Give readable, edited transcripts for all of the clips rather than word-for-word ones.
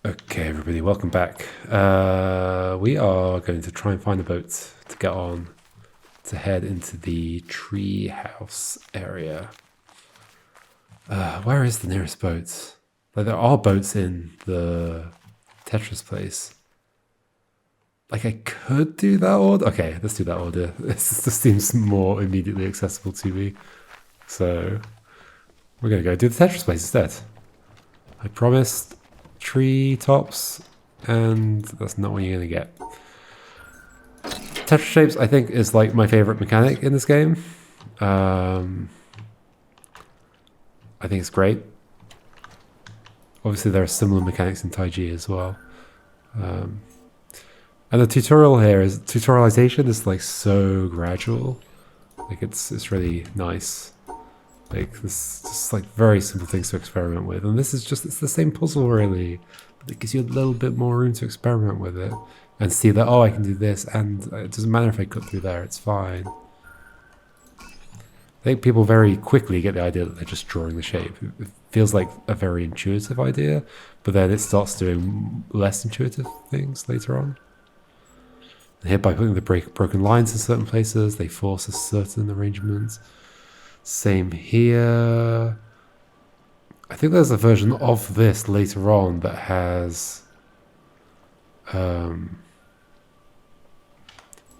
Okay, everybody, welcome back. We are going to try and find a boat to get on to head into the tree house area. Where is the nearest boat? Like, there are boats in the Tetris place. Like, I could do that order. Okay, let's do that order. This seems more immediately accessible to me. So, we're going to go do the Tetris place instead. I promised tree tops, and that's not what you're going to get. Tetris shapes, I think, is like my favorite mechanic in this game. I think it's great. Obviously, there are similar mechanics in Taiji as well. And the tutorial here is tutorialization is like so gradual. Like it's really nice. Like this, just like very simple things to experiment with. And this is just, it's the same puzzle really, but it gives you a little bit more room to experiment with it and see that, oh, I can do this, and it doesn't matter if I cut through there, it's fine. I think people very quickly get the idea that they're just drawing the shape. It feels like a very intuitive idea, but then it starts doing less intuitive things later on. And here, by putting the broken lines in certain places, they force a certain arrangement. Same here. I think there's a version of this later on that has a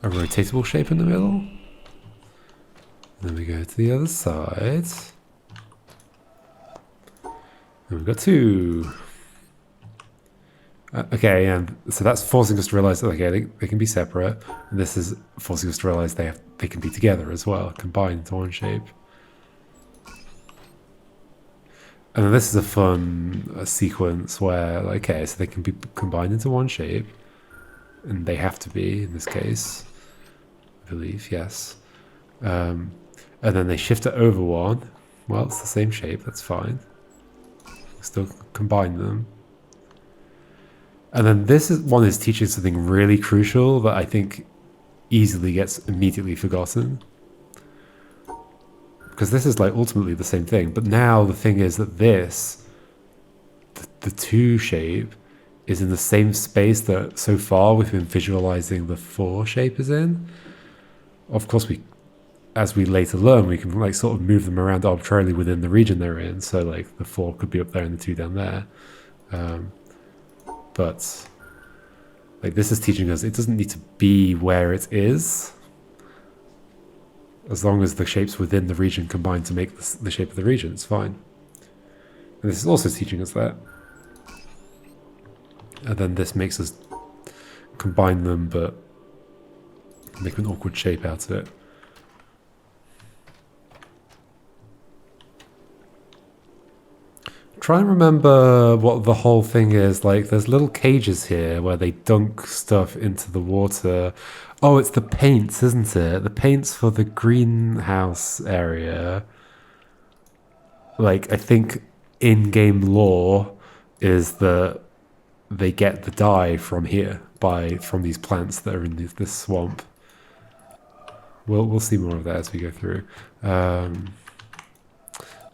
rotatable shape in the middle. Then we go to the other side. And we've got two. Okay, and so that's forcing us to realize that, okay, they can be separate. And this is forcing us to realize they can be together as well, combined into one shape. And then this is a fun sequence where, like, okay, so they can be combined into one shape. And they have to be, in this case. I believe, yes. And then they shift it over one. Well, it's the same shape, that's fine. Still combine them. And then this one is teaching something really crucial that I think easily gets immediately forgotten. Because this is like ultimately the same thing. But now the thing is that this, the two shape, is in the same space that so far we've been visualizing the four shape is in. Of course, as we later learn, we can like sort of move them around arbitrarily within the region they're in. So like the four could be up there and the two down there. But like this is teaching us it doesn't need to be where it is, as long as the shapes within the region combine to make the shape of the region, it's fine. And this is also teaching us that. And then this makes us combine them but make an awkward shape out of it. Try and remember what the whole thing is. Like, there's little cages here where they dunk stuff into the water. Oh, it's the paints, isn't it? The paints for the greenhouse area. Like, I think in-game lore is that they get the dye from here, from these plants that are in this swamp. We'll see more of that as we go through.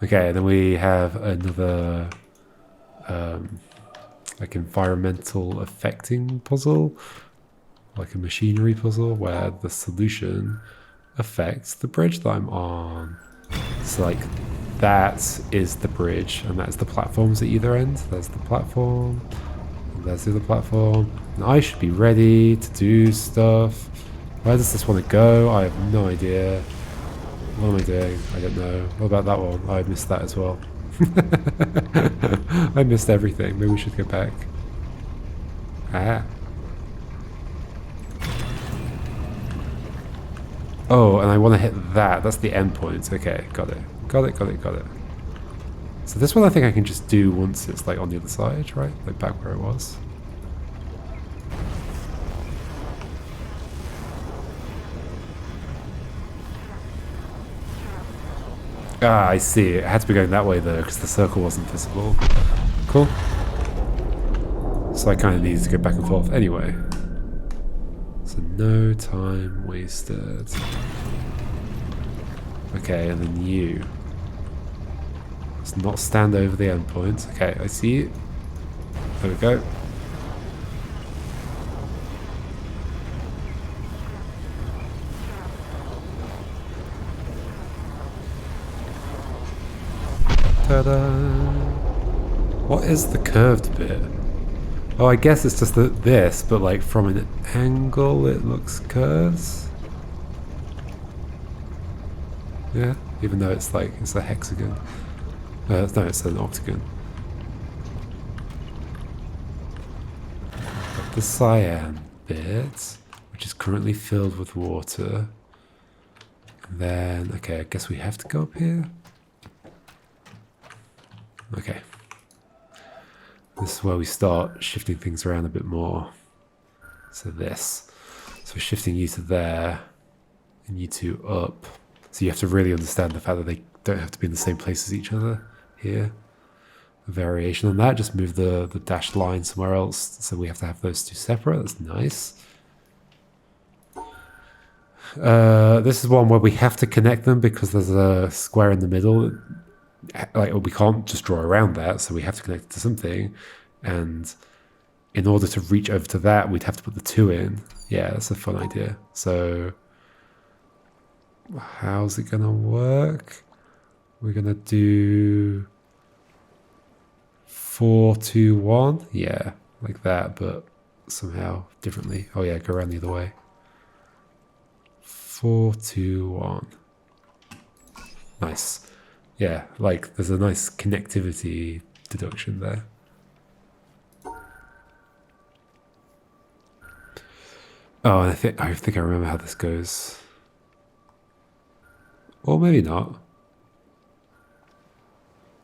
Okay, then we have another like environmental affecting puzzle, like a machinery puzzle where the solution affects the bridge that I'm on. So like that is the bridge and that's the platforms at either end. There's the platform, and there's the other platform. And I should be ready to do stuff. Where does this want to go? I have no idea. What am I doing? I don't know. What about that one? I missed that as well. I missed everything. Maybe we should go back. Ah. Oh, and I want to hit that. That's the end point. Okay, got it. Got it. So this one I think I can just do once it's like on the other side, right? Like back where it was. Ah, I see. It had to be going that way though, because the circle wasn't visible. Cool. So I kind of needed to go back and forth anyway. So no time wasted. Okay, and then you. Let's not stand over the endpoint. Okay, I see you. There we go. Ta-da! What is the curved bit? Oh, I guess it's just this, but like from an angle it looks curved. Yeah, even though it's like, it's a hexagon. No, it's an octagon. The cyan bit, which is currently filled with water. And then, okay, I guess we have to go up here. Okay. This is where we start shifting things around a bit more. So this. So we're shifting you to there, and you two up. So you have to really understand the fact that they don't have to be in the same place as each other here. A variation on that, just move the dashed line somewhere else. So we have to have those two separate. That's nice. This is one where we have to connect them because there's a square in the middle. Like, we can't just draw around that, so we have to connect it to something. And in order to reach over to that, we'd have to put the 2 in. Yeah, that's a fun idea. So how's it gonna work? We're gonna do 4, 2, 1. Yeah, like that, but somehow differently. Oh yeah, go around the other way. 4, 2, 1. Nice. Yeah, like there's a nice connectivity deduction there. Oh, and I think I remember how this goes. Or maybe not.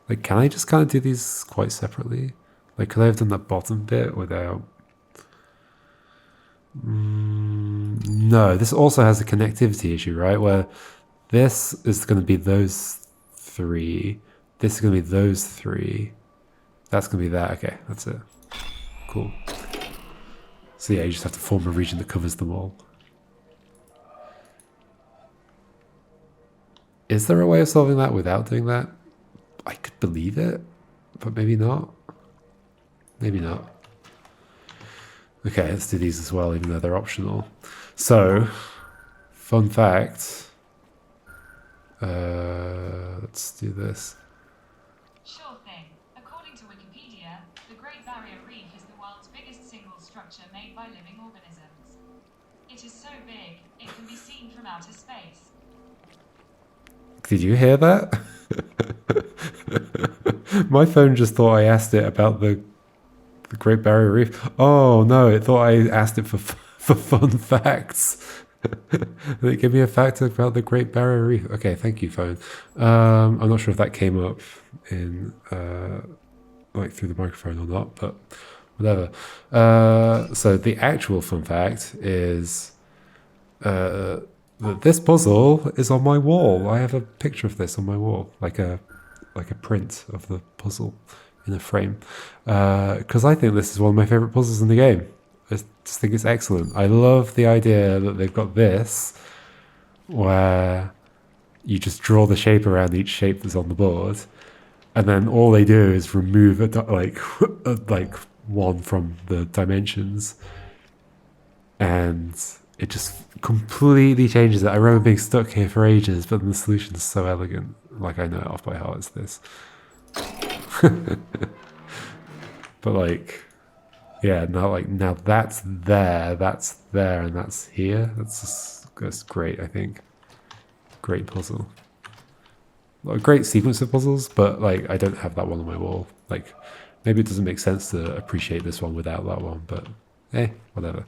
Like, can I just kind of do these quite separately? Like, could I have done that bottom bit without... No, this also has a connectivity issue, right? Where this is going to be those 3. This is going to be those 3. That's going to be that. Okay, that's it. Cool. So yeah, you just have to form a region that covers them all. Is there a way of solving that without doing that? I could believe it, but maybe not. Maybe not. Okay, let's do these as well, even though they're optional. So, fun fact. Let's do this. Sure thing. According to Wikipedia, the Great Barrier Reef is the world's biggest single structure made by living organisms. It is so big, it can be seen from outer space. Did you hear that? My phone just thought I asked it about the Great Barrier Reef. Oh no, it thought I asked it for fun facts. They give me a fact about the Great Barrier Reef. Okay, thank you, phone. I'm not sure if that came up in like through the microphone or not, but whatever. So the actual fun fact is that this puzzle is on my wall. I have a picture of this on my wall, like a print of the puzzle in a frame, because I think this is one of my favorite puzzles in the game. I just think it's excellent. I love the idea that they've got this, where you just draw the shape around each shape that's on the board, and then all they do is remove like one from the dimensions, and it just completely changes it. I remember being stuck here for ages, but the solution's so elegant. Like, I know it off by heart, it's this. But like, yeah, now that's there, and that's here. That's great, I think. Great puzzle. A great sequence of puzzles, but like, I don't have that one on my wall. Like, maybe it doesn't make sense to appreciate this one without that one, but whatever.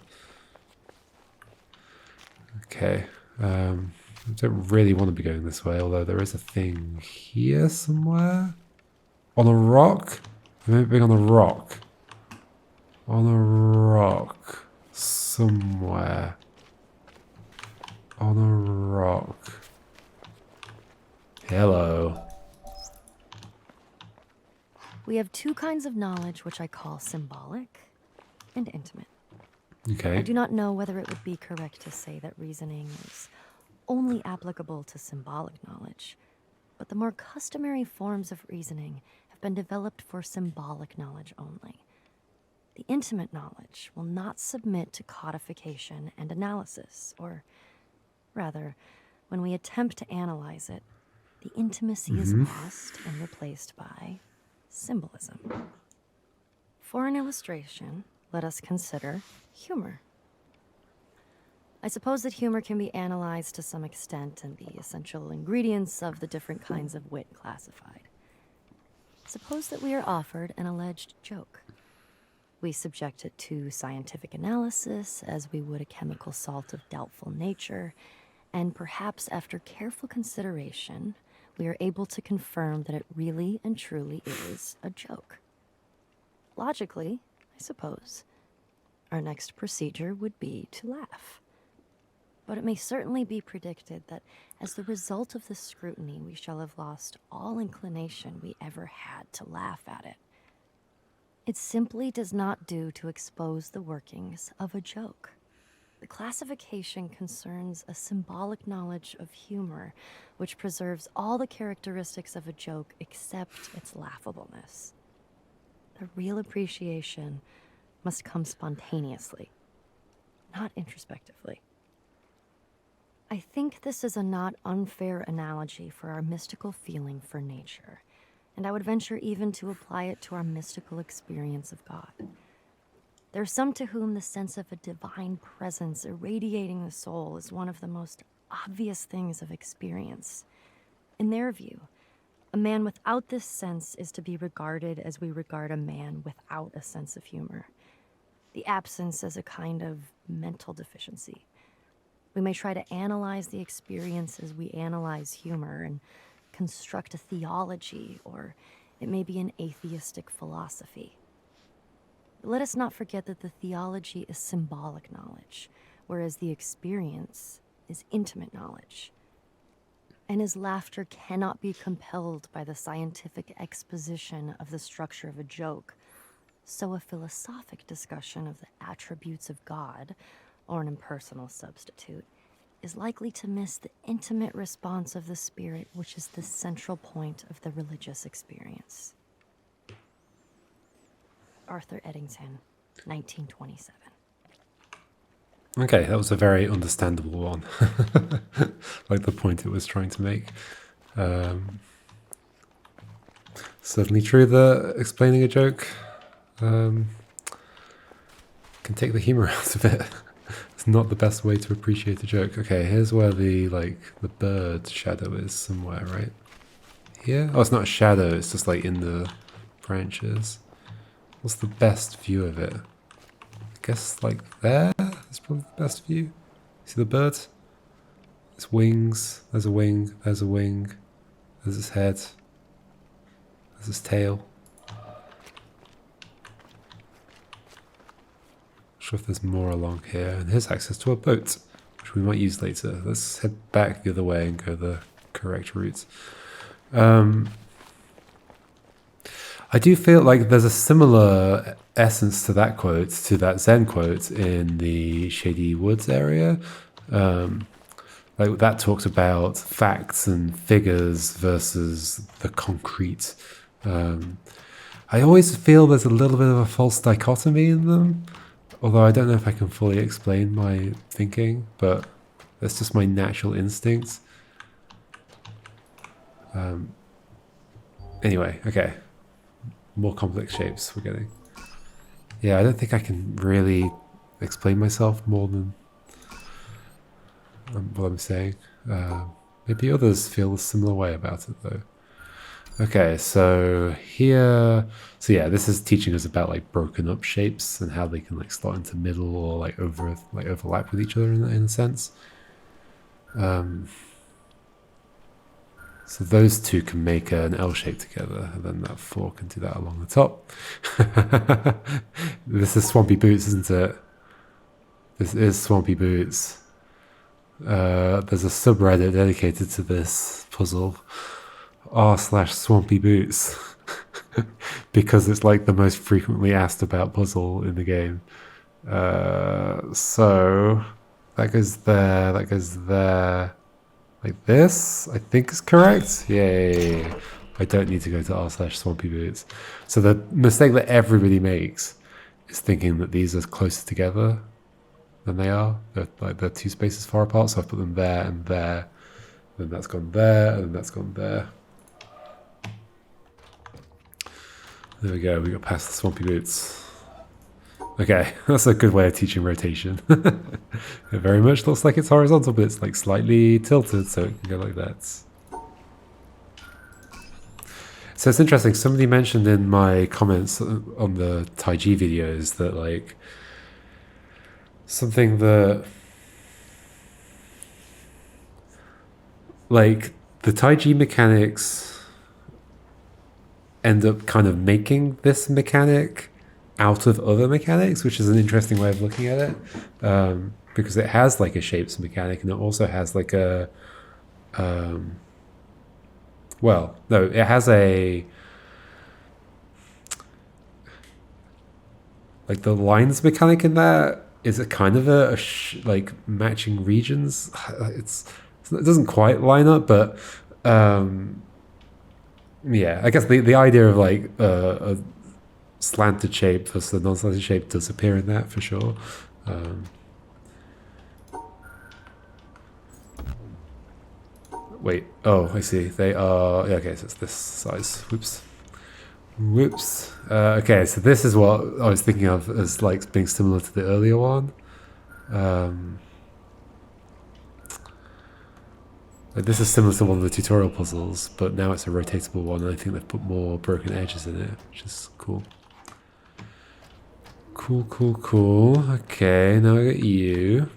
Okay, I don't really want to be going this way, although there is a thing here somewhere. On a rock? I remember being on a rock. On a rock. Somewhere. On a rock. Hello. We have 2 kinds of knowledge which I call symbolic and intimate. Okay. I do not know whether it would be correct to say that reasoning is only applicable to symbolic knowledge, but the more customary forms of reasoning have been developed for symbolic knowledge only. The intimate knowledge will not submit to codification and analysis, or rather, when we attempt to analyze it, the intimacy is lost and replaced by symbolism. For an illustration, let us consider humor. I suppose that humor can be analyzed to some extent and the essential ingredients of the different kinds of wit classified. Suppose that we are offered an alleged joke. We subject it to scientific analysis as we would a chemical salt of doubtful nature, and perhaps after careful consideration, we are able to confirm that it really and truly is a joke. Logically, I suppose, our next procedure would be to laugh. But it may certainly be predicted that as the result of this scrutiny, we shall have lost all inclination we ever had to laugh at it. It simply does not do to expose the workings of a joke. The classification concerns a symbolic knowledge of humor, which preserves all the characteristics of a joke except its laughableness. The real appreciation must come spontaneously, not introspectively. I think this is a not unfair analogy for our mystical feeling for nature, and I would venture even to apply it to our mystical experience of God. There are some to whom the sense of a divine presence irradiating the soul is one of the most obvious things of experience. In their view, a man without this sense is to be regarded as we regard a man without a sense of humor. The absence as a kind of mental deficiency. We may try to analyze the experience as we analyze humor and construct a theology, or it may be an atheistic philosophy. But let us not forget that the theology is symbolic knowledge, whereas the experience is intimate knowledge. And as laughter cannot be compelled by the scientific exposition of the structure of a joke, so a philosophic discussion of the attributes of God, or an impersonal substitute, is likely to miss the intimate response of the spirit, which is the central point of the religious experience. Arthur Eddington, 1927. Okay, that was a very understandable one. Like the point it was trying to make. Certainly true that explaining a joke can take the humor out of it. It's not the best way to appreciate a joke. Okay, here's where the bird shadow is somewhere, right? Here? Oh, it's not a shadow, it's just like in the branches. What's the best view of it? I guess like there? That's probably the best view. See the bird? Its wings. There's a wing. There's a wing. There's its head. There's its tail. Not sure if there's more along here. And here's access to a boat, which we might use later. Let's head back the other way and go the correct route. I do feel like there's a similar essence to that quote, to that Zen quote in the Shady Woods area. Like that talks about facts and figures versus the concrete. I always feel there's a little bit of a false dichotomy in them, although I don't know if I can fully explain my thinking, but that's just my natural instincts. Anyway, okay. More complex shapes we're getting. Yeah, I don't think I can really explain myself more than what I'm saying. Maybe others feel a similar way about it though. Okay, so here, so yeah, this is teaching us about like broken up shapes and how they can like slot into middle or like overlap with each other in a sense. So those two can make an L shape together, and then that four can do that along the top. This is Swampy Boots, isn't it? This is Swampy Boots. There's a subreddit dedicated to this puzzle, r/Swampy Boots, because it's like the most frequently asked about puzzle in the game. So that goes there, that goes there. Like this, I think is correct. Yay. I don't need to go to r/Swampy Boots. So the mistake that everybody makes is thinking that these are closer together than they are. They're two spaces far apart, so I put them there and there. then that's gone there, and then that's gone there. There we go, we got past the swampy boots. Okay, that's a good way of teaching rotation. It very much looks like it's horizontal, but it's like slightly tilted, so it can go like that. So it's interesting, somebody mentioned in my comments on the Taiji videos that like something that like the Taiji mechanics end up kind of making this mechanic out of other mechanics, which is an interesting way of looking at it, because it has like a shapes mechanic and it also has like a well, no, it has a like the lines mechanic in that is a kind of like matching regions. It doesn't quite line up, but yeah, I guess the idea of like a slanted shape versus a non-slanted shape does appear in that for sure. Wait, oh, I see. They are, yeah, okay, so it's this size. Whoops. Whoops. Okay, so this is what I was thinking of as like being similar to the earlier one. Like this is similar to one of the tutorial puzzles, but now it's a rotatable one, and I think they've put more broken edges in it, which is cool. Cool, cool, cool. Okay, now I got you.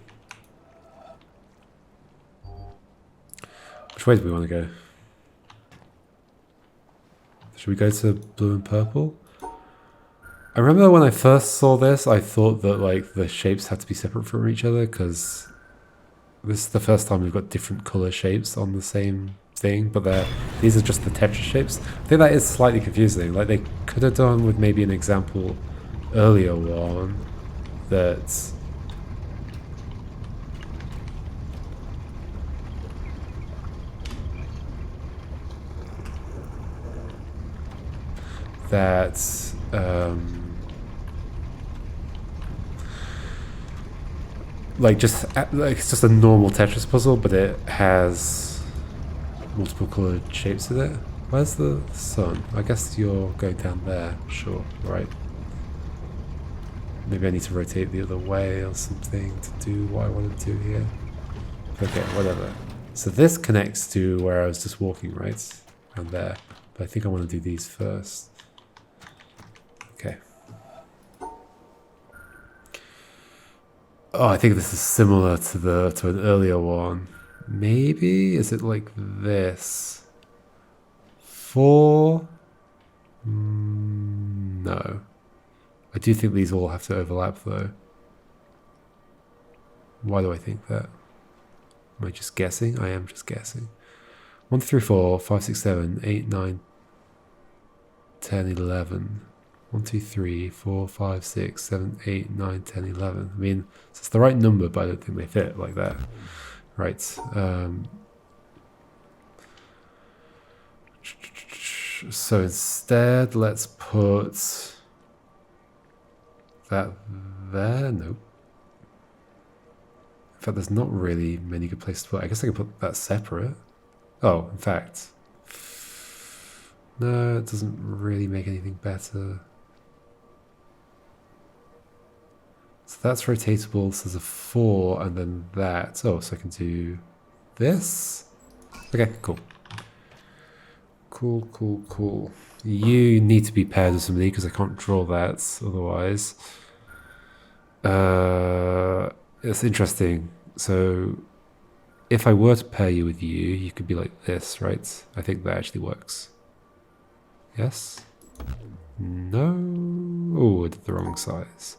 Which way do we want to go? Should we go to blue and purple? I remember when I first saw this, I thought that like the shapes had to be separate from each other because this is the first time we've got different color shapes on the same thing, but these are just the tetris shapes. I think that is slightly confusing. Like they could have done with maybe an example earlier one that like it's just a normal Tetris puzzle, but it has multiple colored shapes in it. Where's the sun? I guess you're going down there. Sure, right. Maybe I need to rotate the other way or something to do what I want to do here. Okay, whatever. So this connects to where I was just walking, right? And there. But I think I want to do these first. Okay. Oh, I think this is similar to an earlier one. Maybe? Is it like this? 4? No. I do think these all have to overlap though. Why do I think that? Am I just guessing? I am just guessing. 1, 2, 3, 4, 5, 6, 7, 8, 9, 10, 11. 1, 2, 3, 4, 5, 6, 7, 8, 9, 10, 11. I mean, it's the right number, but I don't think they fit like that. Right. So instead, let's put that there. Nope. In fact, there's not really many good places to put it. I guess I can put that separate. Oh, in fact. No, it doesn't really make anything better. So that's rotatable, so there's a 4, and then that. Oh, so I can do this? Okay, cool. Cool, cool, cool. You need to be paired with somebody, because I can't draw that otherwise. It's interesting. So, if I were to pair you with you, you could be like this, right? I think that actually works. Yes? No? Oh, I did the wrong size.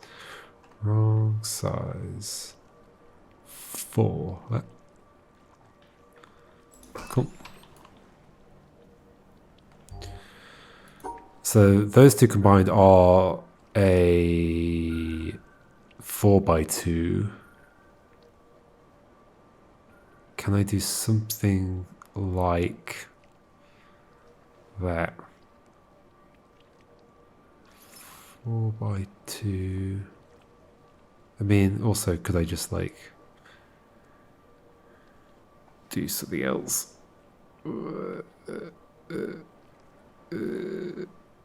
Wrong size. 4. What? Cool. So those two combined are a 4x2. Can I do something like that? 4x2. I mean, also, could I just like do something else.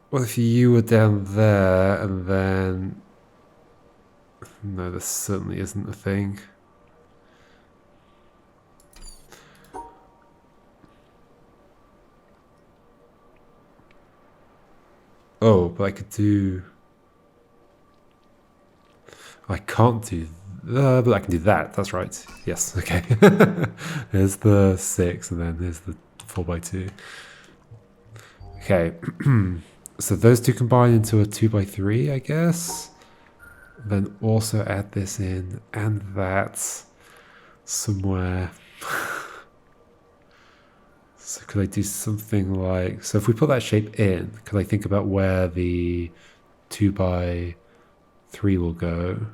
What if you were down there and then... No, this certainly isn't a thing. Oh, but I could do... I can't do that, but I can do that. That's right. Yes, okay. Here's the 6 and then here's the 4x2. Okay. So those two combine into a 2x3, I guess. Then also add this in and that somewhere. So could I do something like... So if we put that shape in, could I think about where the 2x3 will go?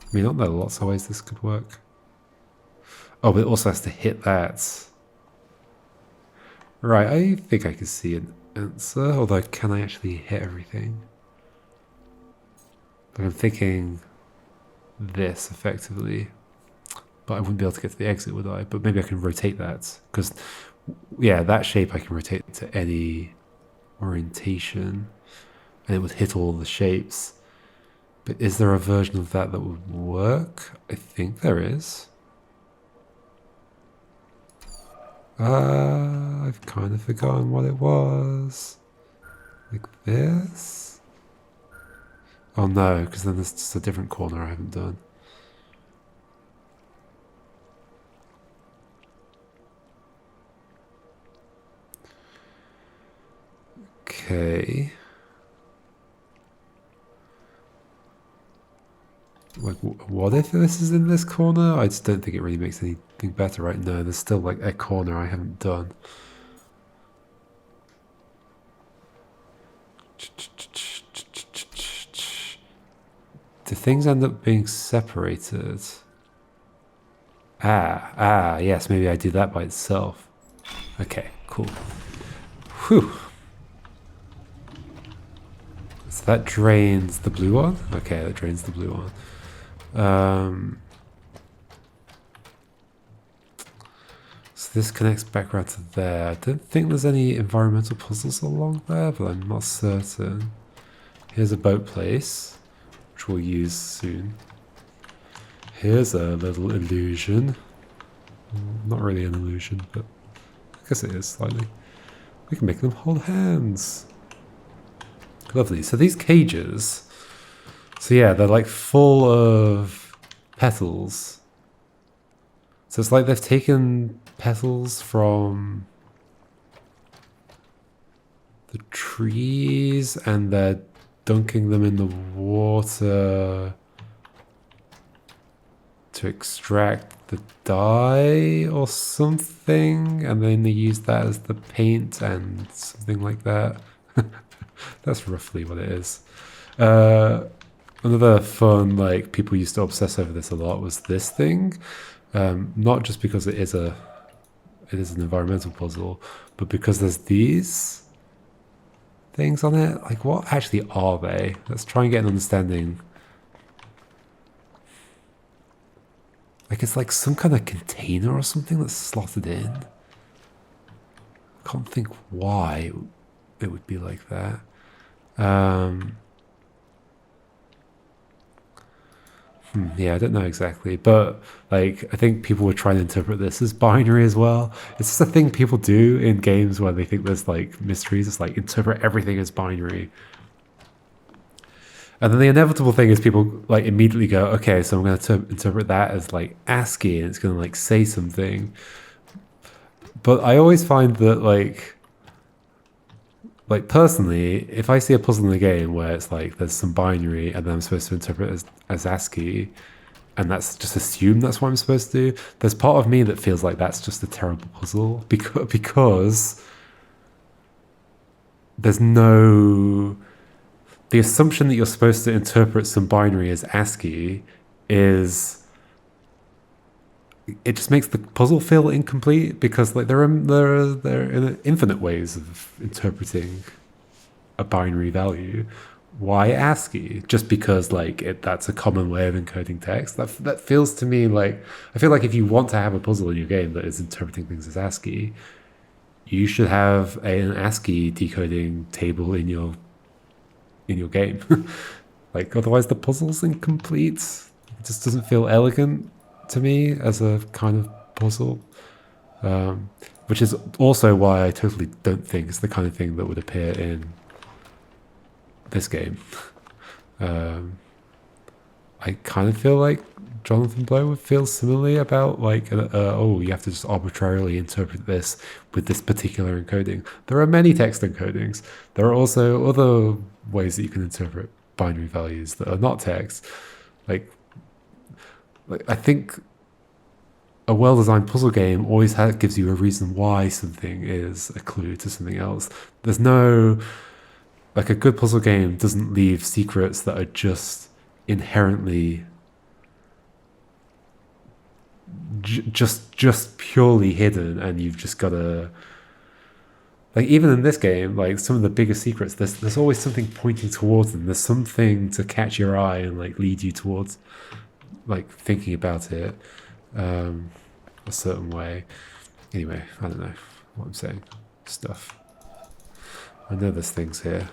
I mean, I don't know lots of ways this could work. Oh, but it also has to hit that. Right, I think I can see an answer, although can I actually hit everything? But I'm thinking this effectively. But I wouldn't be able to get to the exit, would I? But maybe I can rotate that. Because, yeah, that shape I can rotate to any orientation. And it would hit all the shapes. But is there a version of that that would work? I think there is. I've kind of forgotten what it was. Like this? Oh no, because then there's just a different corner I haven't done. Okay. Like, what if this is in this corner? I just don't think it really makes anything better right now. There's still like a corner I haven't done. Do things end up being separated? Yes, maybe I do that by itself. Okay, cool. Whew. So that drains the blue one? Okay, that drains the blue one. So this connects back around to there. I don't think there's any environmental puzzles along there, but I'm not certain. Here's a boat place, which we'll use soon. Here's a little illusion. Not really an illusion, but I guess it is slightly. We can make them hold hands. Lovely. So these cages, so yeah, they're like full of petals. So it's like they've taken petals from the trees and they're dunking them in the water to extract the dye or something, and then they use that as the paint and something like that. That's roughly what it is. Another fun, like, people used to obsess over this a lot was this thing. Not just because it is an environmental puzzle, but because there's these things on it. Like, what actually are they? Let's try and get an understanding. Like, it's like some kind of container or something that's slotted in. I can't think why it would be like that. Yeah, I don't know exactly, but like I think people were trying to interpret this as binary as well. It's just a thing people do in games where they think there's like mysteries. It's like interpret everything as binary. And then the inevitable thing is people like immediately go, okay, so I'm going to interpret that as like ASCII and it's going to like say something. But I always find that like personally, if I see a puzzle in the game where it's like there's some binary and then I'm supposed to interpret it as ASCII, and that's just assume that's what I'm supposed to do, there's part of me that feels like that's just a terrible puzzle because there's no... The assumption that you're supposed to interpret some binary as ASCII is... It just makes the puzzle feel incomplete because like there are infinite ways of interpreting a binary value. why ASCII? Just because like that's a common way of encoding text. That feels to me like, I feel like if you want to have a puzzle in your game that is interpreting things as ASCII, you should have an ASCII decoding table in your game. Like otherwise the puzzle's incomplete. It just doesn't feel elegant to me as a kind of puzzle. Which is also why I totally don't think it's the kind of thing that would appear in this game. I kind of feel like Jonathan Blow would feel similarly about like, oh, you have to just arbitrarily interpret this with this particular encoding. There are many text encodings. There are also other ways that you can interpret binary values that are not text. Like I think a well-designed puzzle game always gives you a reason why something is a clue to something else. There's no, like a good puzzle game doesn't leave secrets that are just inherently just purely hidden, and you've just got to, like, even in this game, like some of the biggest secrets, there's always something pointing towards them. There's something to catch your eye and like lead you towards like thinking about it a certain way. Anyway, I don't know what I'm saying. Stuff. I know there's things here.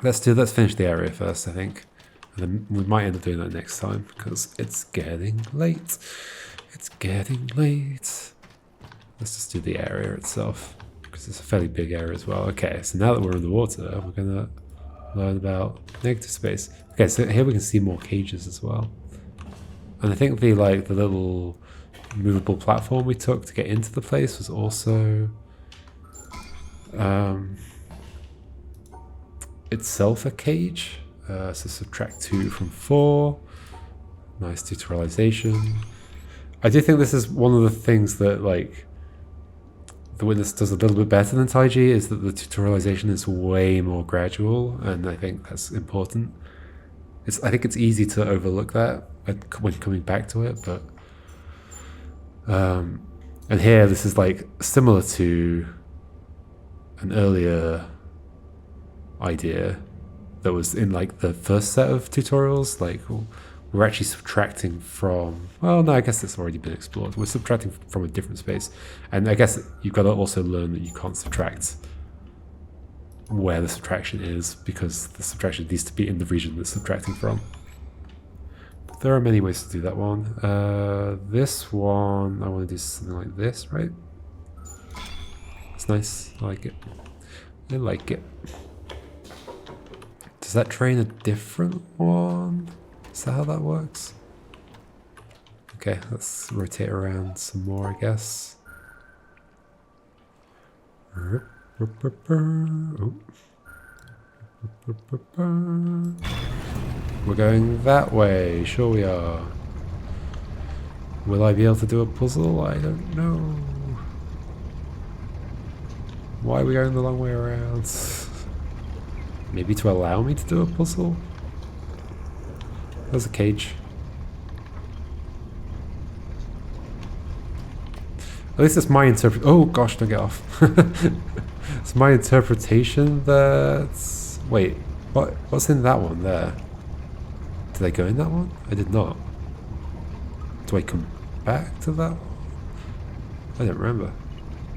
Let's finish the area first, I think. And then we might end up doing that next time because it's getting late. It's getting late. Let's just do the area itself because it's a fairly big area as well. Okay, so now that we're underwater, we're gonna learn about negative space. Okay, so here we can see more cages as well. And I think the little movable platform we took to get into the place was also itself a cage. So subtract 2 from 4. Nice tutorialization. I do think this is one of the things that like The Witness does a little bit better than Taiji, is that the tutorialization is way more gradual, and I think that's important. I think it's easy to overlook that when coming back to it, but and here this is like similar to an earlier idea that was in like the first set of tutorials. Like we're actually subtracting from, well, no, I guess it's already been explored. We're subtracting from a different space, and I guess you've got to also learn that you can't subtract where the subtraction is, because the subtraction needs to be in the region that's subtracting from. But there are many ways to do that one. This one, I want to do something like this, right? It's nice. I like it. I like it. Does that train a different one? Is that how that works? Okay, let's rotate around some more, I guess. Oh. We're going that way, sure we are. Will I be able to do a puzzle? I don't know. Why are we going the long way around? Maybe to allow me to do a puzzle? There's a cage. At least it's my oh gosh, don't get off. It's my interpretation that... Wait, what's in that one there? Did I go in that one? I did not. Do I come back to that one? I don't remember.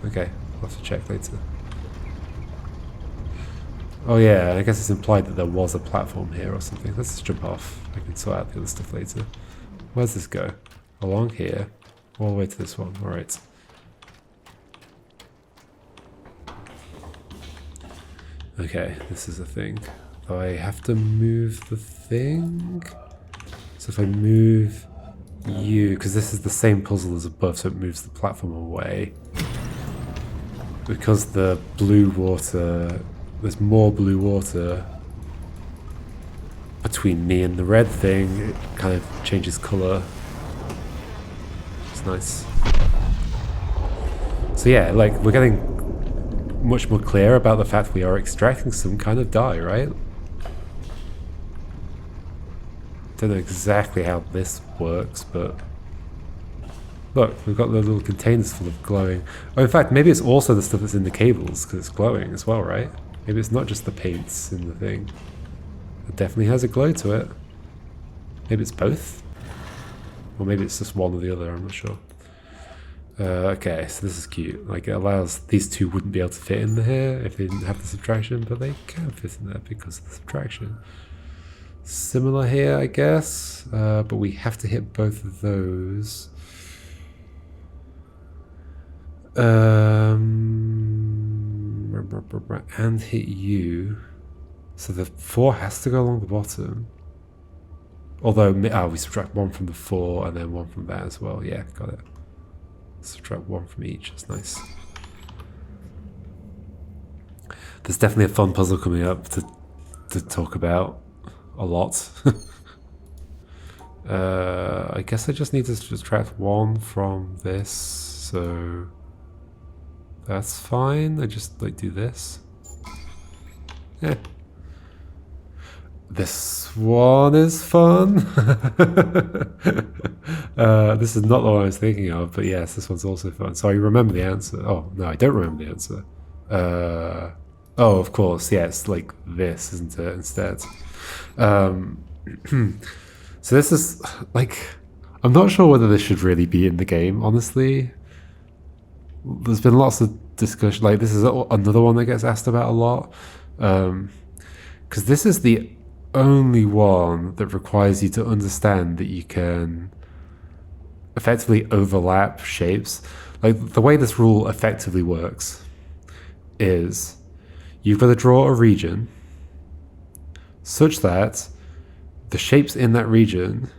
Okay, I'll have to check later. Oh yeah, I guess it's implied that there was a platform here or something. Let's just jump off. I can sort out the other stuff later. Where does this go? Along here. All the way to this one. Alright. Okay, this is a thing. So I have to move the thing. So if I move you, because this is the same puzzle as above, so it moves the platform away. Because the blue water, there's more blue water between me and the red thing, it kind of changes colour. It's nice. So yeah, like we're getting much more clear about the fact we are extracting some kind of dye, right? Don't know exactly how this works, but look, we've got the little containers full of glowing. Oh, in fact, maybe it's also the stuff that's in the cables because it's glowing as well, right? Maybe it's not just the paints in the thing. It definitely has a glow to it. Maybe it's both? Or maybe it's just one or the other, I'm not sure. Okay, so this is cute. Like, it allows... These two wouldn't be able to fit in here if they didn't have the subtraction, but they can fit in there because of the subtraction. Similar here, I guess, but we have to hit both of those. And hit you. So the 4 has to go along the bottom. Although, we subtract 1 from the 4 and then 1 from that as well. Yeah, got it. Subtract 1 from each. That's nice. There's definitely a fun puzzle coming up to talk about a lot. I guess I just need to subtract 1 from this, so that's fine. I just like do this. Yeah. This one is fun. This is not the one I was thinking of, but yes, this one's also fun. So I remember the answer. Oh, no, I don't remember the answer. Oh, of course, yes, like this, isn't it, instead? So this is, like, I'm not sure whether this should really be in the game, honestly. There's been lots of discussion, like, this is another one that gets asked about a lot. Because this is the only one that requires you to understand that you can effectively overlap shapes. Like, the way this rule effectively works is you've got to draw a region such that the shapes in that region,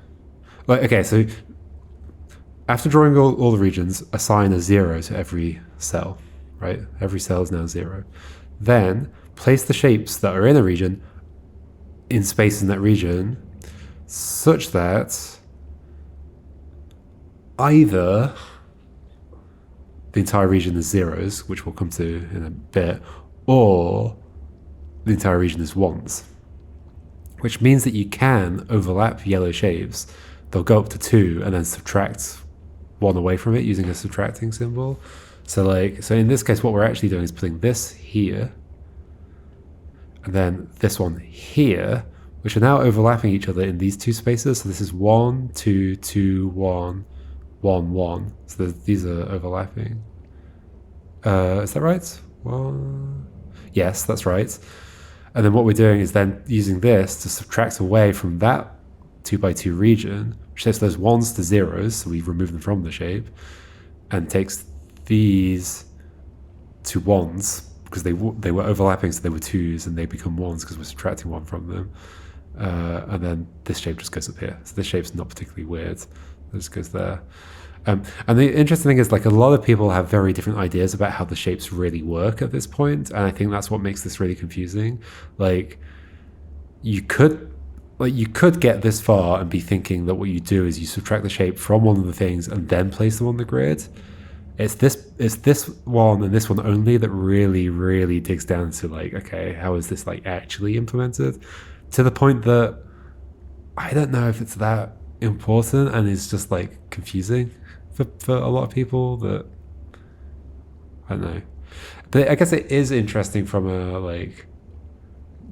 like, okay, so after drawing all the regions, assign a 0 to every cell, right? Every cell is now 0. Then place the shapes that are in a region in space in that region such that either the entire region is zeros, which we'll come to in a bit, or the entire region is ones, which means that you can overlap yellow shapes. They'll go up to 2 and then subtract 1 away from it using a subtracting symbol. So in this case, what we're actually doing is putting this here and then this one here, which are now overlapping each other in these two spaces. So this is 1, 2, 2, 1, 1, 1. So these are overlapping. Is that right? 1. Yes, that's right. And then what we're doing is then using this to subtract away from that 2x2 region, which takes those 1s to 0s, so we remove them from the shape, and takes these to 1s, because they were overlapping, so they were 2s, and they become 1s because we're subtracting 1 from them. And then this shape just goes up here. So this shape's not particularly weird. It just goes there. And the interesting thing is, like, a lot of people have very different ideas about how the shapes really work at this point, and I think that's what makes this really confusing. Like, you could get this far and be thinking that what you do is you subtract the shape from one of the things and then place them on the grid. It's this one and this one only that really, really digs down to, like, okay, how is this, like, actually implemented? To the point that I don't know if it's that important, and it's just, like, confusing for a lot of people. That I don't know, but I guess it is interesting from a, like,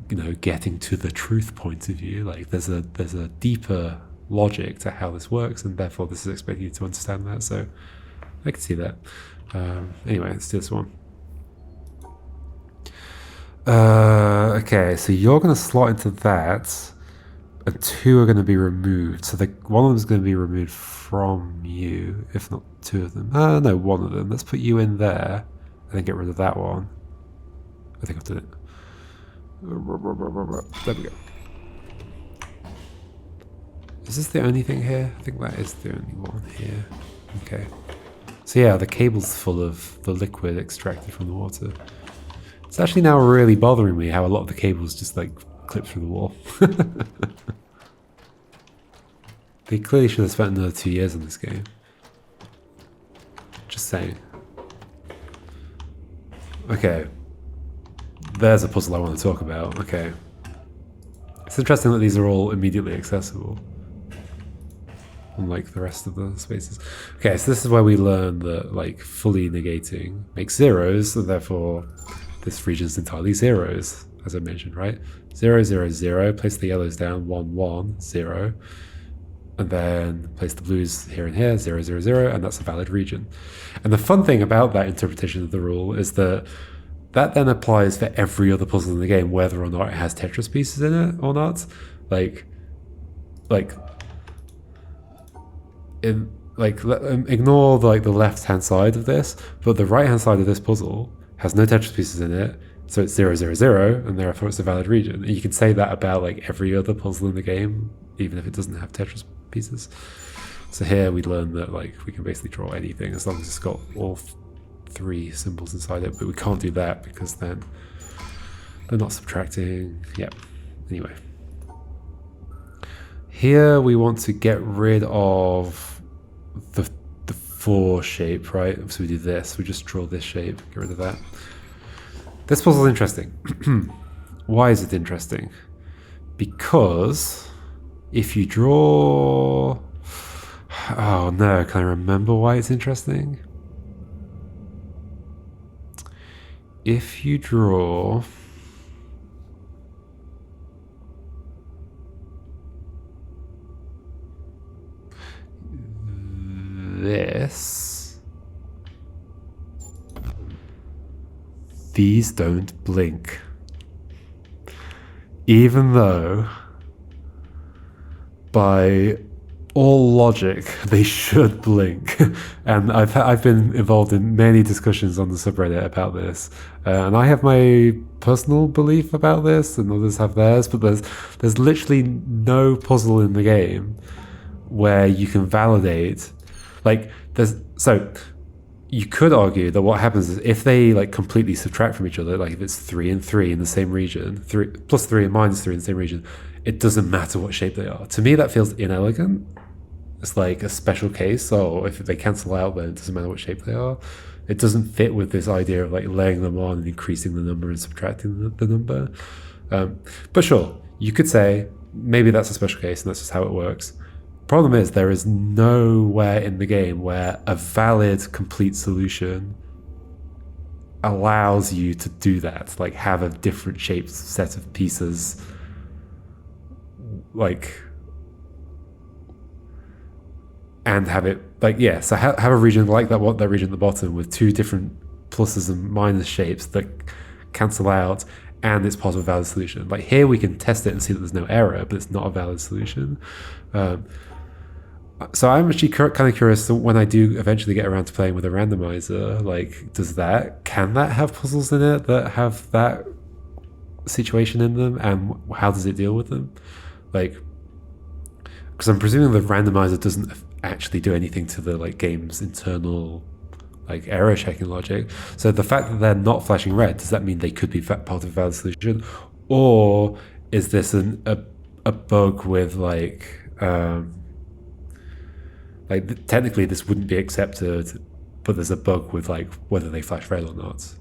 you know, getting to the truth point of view. Like, there's a deeper logic to how this works, and therefore this is expecting you to understand that. So I can see that. Anyway, let's do this one. Okay, so you're going to slot into that, and 2 are going to be removed. So one of them is going to be removed from you, if not 2 of them. No, 1 of them. Let's put you in there, and then get rid of that one. I think I've done it. There we go. Is this the only thing here? I think that is the only one here. Okay. So yeah, the cable's full of the liquid extracted from the water. It's actually now really bothering me how a lot of the cables just, like, clip through the wall. They clearly should have spent another 2 years on this game. Just saying. Okay. There's a puzzle I want to talk about. Okay. It's interesting that these are all immediately accessible, unlike the rest of the spaces. Okay, so this is where we learn that, like, fully negating makes zeros, so therefore this region is entirely zeros, as I mentioned, right? 0, 0, 0, place the yellows down, 1, 1, 0, and then place the blues here and here, 0, 0, 0, and that's a valid region. And the fun thing about that interpretation of the rule is that then applies for every other puzzle in the game, whether or not it has Tetris pieces in it or not. Ignore the left-hand side of this, but the right-hand side of this puzzle has no Tetris pieces in it, so it's 0, 0, 0, and therefore it's a valid region. And you can say that about like every other puzzle in the game, even if it doesn't have Tetris pieces. So here we learn that like we can basically draw anything as long as it's got all three symbols inside it, but we can't do that because then they're not subtracting. Yep. Anyway, here we want to get rid of the 4 shape, right? So we do this, we just draw this shape, get rid of that. This puzzle is interesting. Why is it interesting? Because if you draw, oh no, can I remember why it's interesting? If you draw this, these don't blink, even though by all logic they should blink. And I've been involved in many discussions on the subreddit about this, and I have my personal belief about this and others have theirs, but there's literally no puzzle in the game where you can validate, like so you could argue that what happens is if they like completely subtract from each other, like if it's 3 and 3 in the same region, 3 plus 3 and minus 3 in the same region, it doesn't matter what shape they are. To me, that feels inelegant. It's like a special case. So if they cancel out, then it doesn't matter what shape they are. It doesn't fit with this idea of like layering them on and increasing the number and subtracting the number. But sure, you could say maybe that's a special case and that's just how it works. Problem is, there is nowhere in the game where a valid complete solution allows you to do that, like have a different shaped set of pieces, like, and have it like, yeah, so have a region like that region at the bottom with 2 different pluses and minus shapes that cancel out, and it's part of a valid solution. Like here we can test it and see that there's no error, but it's not a valid solution. So I'm actually kind of curious, so when I do eventually get around to playing with a randomizer, like can that have puzzles in it that have that situation in them, and how does it deal with them? Like, because I'm presuming the randomizer doesn't actually do anything to the like game's internal like error checking logic. So the fact that they're not flashing red, does that mean they could be part of a valid solution, or is this a bug with like technically this wouldn't be accepted, but there's a bug with like whether they flash red or not,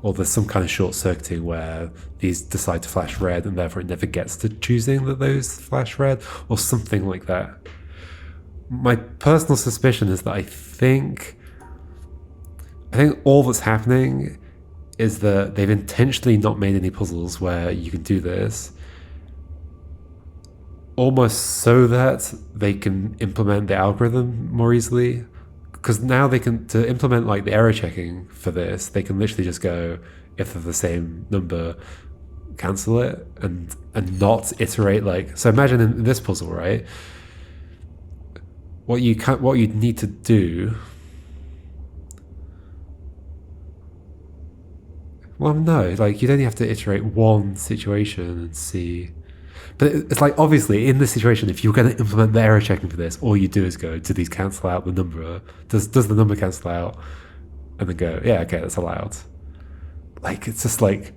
or there's some kind of short circuiting where these decide to flash red and therefore it never gets to choosing that those flash red, or something like that. My personal suspicion is that I think all that's happening is that they've intentionally not made any puzzles where you can do this, almost so that they can implement the algorithm more easily. Because now they can, to implement like the error checking for this, they can literally just go, if they're the same number, cancel it and not iterate. Like, so imagine in this puzzle, right? What you'd need to do. Well, no, like you'd only have to iterate one situation and see. But it's like, obviously, in this situation, if you're going to implement the error checking for this, all you do is go, do these cancel out the number? Does the number cancel out? And then go, yeah, okay, that's allowed. Like, it's just like,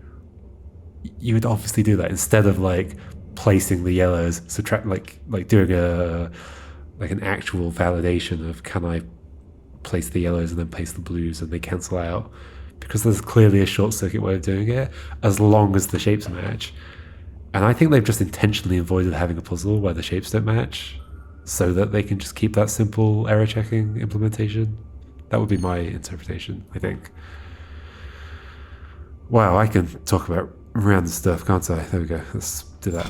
you would obviously do that instead of like placing the yellows, subtract, like doing an actual validation of, can I place the yellows and then place the blues and they cancel out? Because there's clearly a short circuit way of doing it, as long as the shapes match. And I think they've just intentionally avoided having a puzzle where the shapes don't match, so that they can just keep that simple error checking implementation. That would be my interpretation, I think. Wow, I can talk about random stuff, can't I? There we go. Let's do that.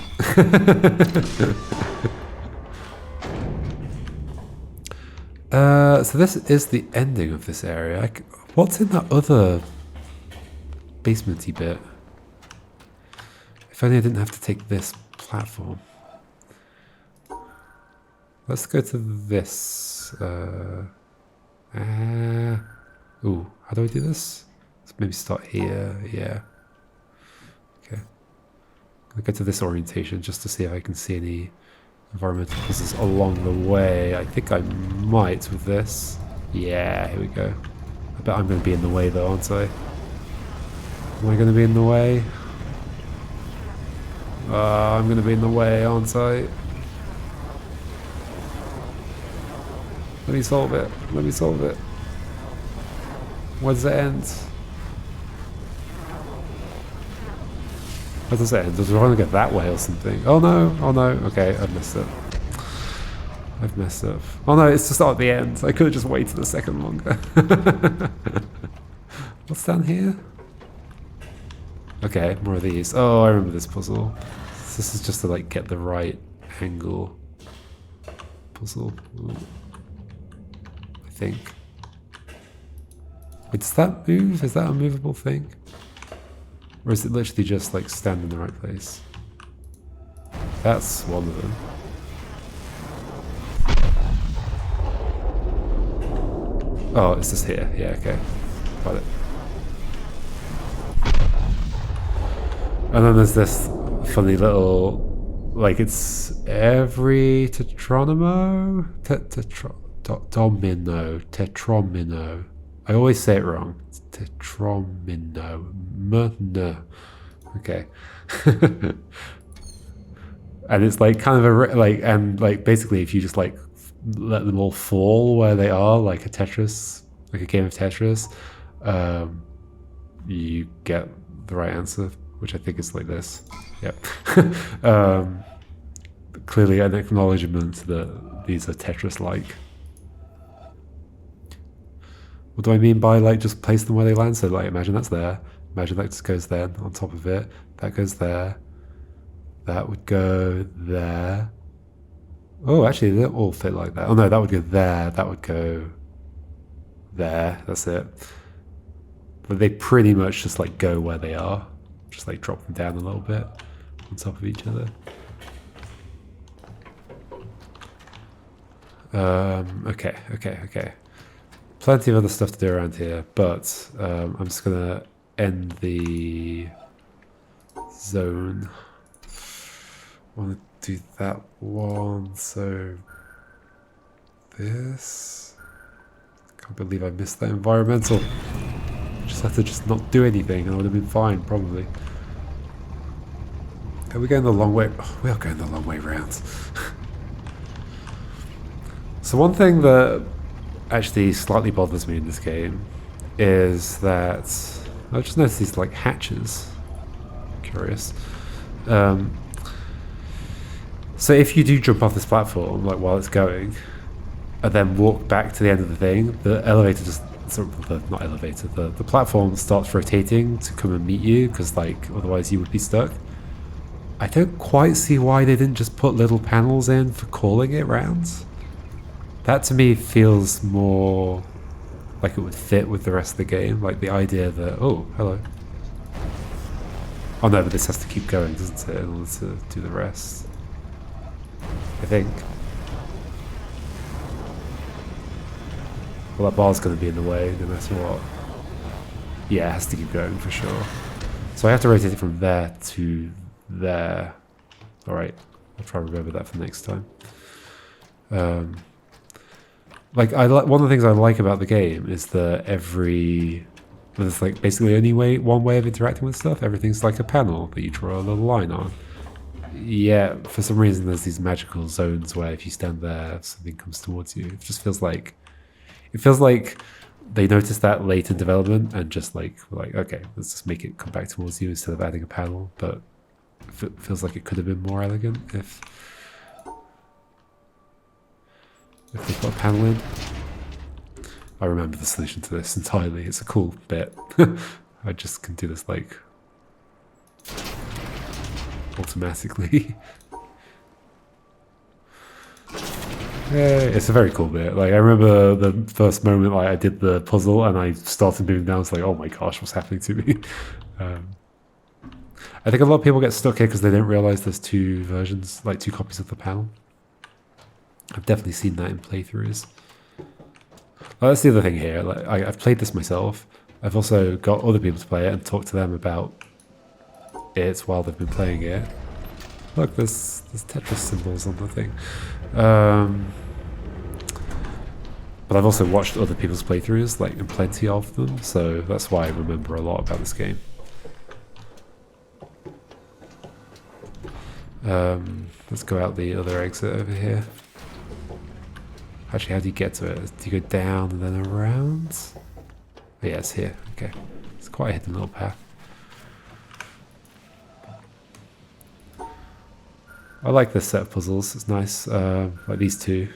So this is the ending of this area. What's in that other basementy bit? If only I didn't have to take this platform. Let's go to this. Ooh, how do I do this? Let's maybe start here. Yeah. Okay. I'll go to this orientation just to see if I can see any environmental puzzles along the way. I think I might with this. Yeah, here we go. I bet I'm going to be in the way though, aren't I? Am I going to be in the way? I'm going to be in the way, aren't I? Let me solve it. Let me solve it. Where does it end? Where does it end? Does it want to go that way or something? Oh no! Oh no! Okay, I've messed up. I've messed up. Oh no, it's just not at the end. I could have just waited a second longer. What's down here? Okay, more of these. Oh, I remember this puzzle. This is just to like get the right angle. Puzzle. Ooh. I think. Wait, does that move? Is that a movable thing? Or is it literally just like stand in the right place? That's one of them. Oh, it's just here. Yeah, okay. Got it. And then there's this funny little, like it's every tetromino? Tetromino. I always say it wrong. It's tetromino. Okay. And it's like kind of and basically if you just like let them all fall where they are, like a Tetris, like a game of Tetris, you get the right answer, which I think is like this. Yep. Clearly an acknowledgement that these are Tetris-like. What do I mean by like just place them where they land? So like imagine that's there. Imagine that just goes there on top of it. That goes there. That would go there. Oh, actually, they don't all fit like that. Oh no, that would go there. That would go there. That's it. But they pretty much just like go where they are. Just like drop them down a little bit on top of each other. Okay. Plenty of other stuff to do around here, but I'm just gonna end the zone. I want to do that one, so this. Can't believe I missed that environmental. Just had to just not do anything and I would have been fine, probably. Are we going the long way? Oh, we are going the long way round. So one thing that actually slightly bothers me in this game is that I just noticed these like hatches. Curious. So if you do jump off this platform, like while it's going, and then walk back to the end of the thing, the elevator just, not elevator, the platform starts rotating to come and meet you, because like otherwise you would be stuck. I don't quite see why they didn't just put little panels in for calling it rounds. That to me feels more like it would fit with the rest of the game, like the idea that, oh, hello. Oh no, but this has to keep going, doesn't it, in order to do the rest. I think. Well, that bar's going to be in the way no matter what. Yeah, it has to keep going for sure. So I have to rotate it from there to there. Alright, I'll try and remember that for next time. Like, one of the things I like about the game is that there's like basically only one way of interacting with stuff. Everything's like a panel that you draw a little line on. Yeah, for some reason there's these magical zones where if you stand there, something comes towards you. It just feels like they noticed that late in development and just like okay, let's just make it come back towards you instead of adding a panel. But it feels like it could have been more elegant if they put a panel in. I remember the solution to this entirely. It's a cool bit. I just can do this like automatically. Yeah, it's a very cool bit. Like I remember the first moment like I did the puzzle and I started moving down. It's like, oh my gosh, what's happening to me? I think a lot of people get stuck here because they don't realize there's two versions, like two copies of the panel. I've definitely seen that in playthroughs. Well, that's the other thing here. Like I've played this myself. I've also got other people to play it and talk to them about it while they've been playing it. Look, there's Tetris symbols on the thing. But I've also watched other people's playthroughs, like, and plenty of them, so that's why I remember a lot about this game. Let's go out the other exit over here. Actually, how do you get to it? Do you go down and then around? Oh, yeah, it's here. Okay. It's quite a hidden little path. I like this set of puzzles. It's nice. Like these two.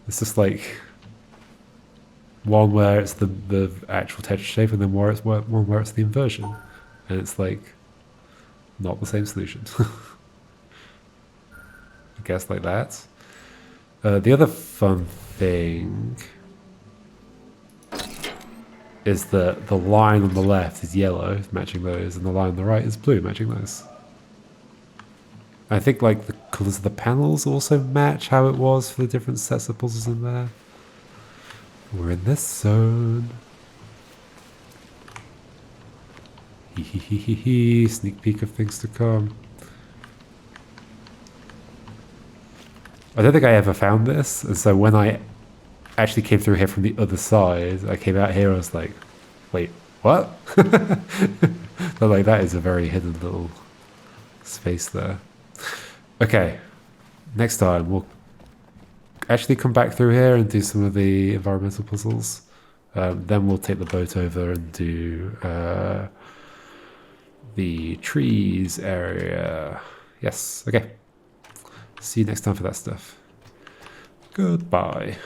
It's just like one where it's the actual Tetris shape, and then one where it's the inversion, and it's like not the same solution. I guess like that. The other fun thing is that the line on the left is yellow, matching those, and the line on the right is blue, matching those. I think like the colours of the panels also match how it was for the different sets of puzzles in there. We're in this zone. Hee hee hee hee hee. Sneak peek of things to come. I don't think I ever found this, and so when I actually came through here from the other side, I came out here, I was like, wait, what? But like that is a very hidden little space there. Okay, next time we'll actually come back through here and do some of the environmental puzzles. Then we'll take the boat over and do the trees area. Yes, okay. See you next time for that stuff. Goodbye.